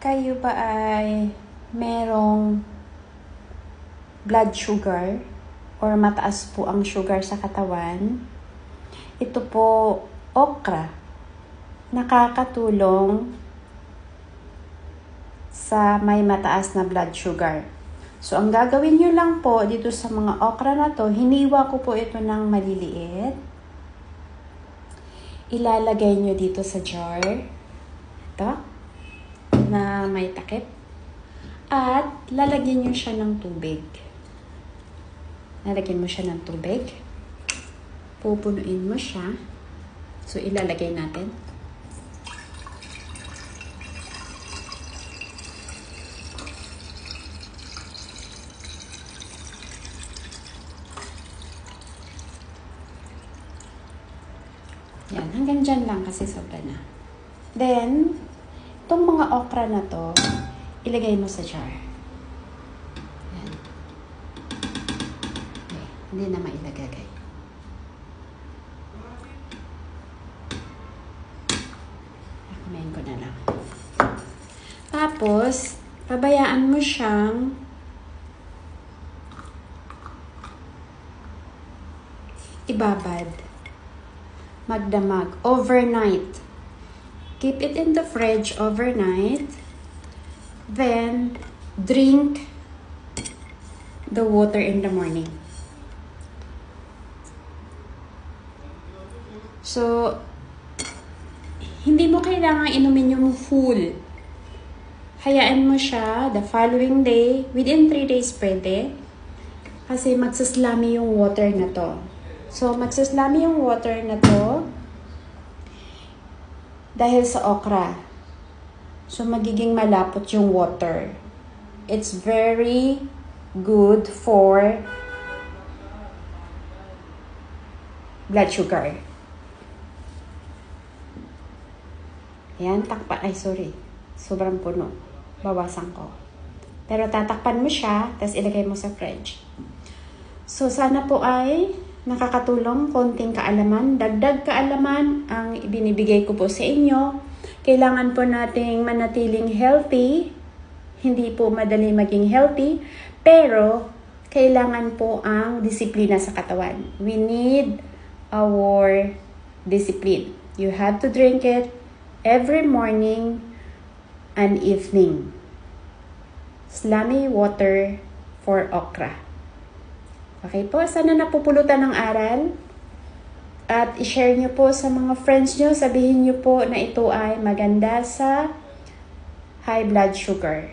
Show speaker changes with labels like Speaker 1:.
Speaker 1: Kayo ba ay merong blood sugar or mataas po ang sugar sa katawan? Ito po, okra, nakakatulong sa may mataas na blood sugar. So, ang gagawin nyo lang po dito sa mga okra na to, hiniwa ko po ito ng maliliit. Ilalagay nyo dito sa jar. Ito na may takip. At lalagyan nyo siya ng tubig. Lalagyan mo siya ng tubig. Pupunuin mo siya. So, ilalagay natin. Yan, hanggang dyan lang kasi sobra na. Then, itong mga okra na to, ilagay mo sa jar. Yan. Okay, hindi na mailagay. Kumain ko na lang. Tapos, pabayaan mo siyang ibabad. Magdamag. Overnight. Keep it in the fridge overnight. Then, drink the water in the morning. So, hindi mo kailangan inumin yung full. Hayaan mo siya the following day. Within 3 days pwede. Kasi magsaslami yung water na to. So, magsaslami yung water na to dahil sa okra. So, magiging malapot yung water. It's very good for blood sugar. Ayan, takpan. Ay, sorry. Sobrang puno. Bawasan ko. Pero tatakpan mo siya, tapos ilagay mo sa fridge. So, sana po ay nakakatulong, konting kaalaman, dagdag kaalaman ang ibinibigay ko po sa inyo. Kailangan po nating manatiling healthy. Hindi po madali maging healthy, pero kailangan po ang disiplina sa katawan. We need our discipline. You have to drink it every morning and evening. Slamy water for okra. Okay po, sana napupulutan ng aral at i-share nyo po sa mga friends nyo. Sabihin nyo po na ito ay maganda sa high blood sugar.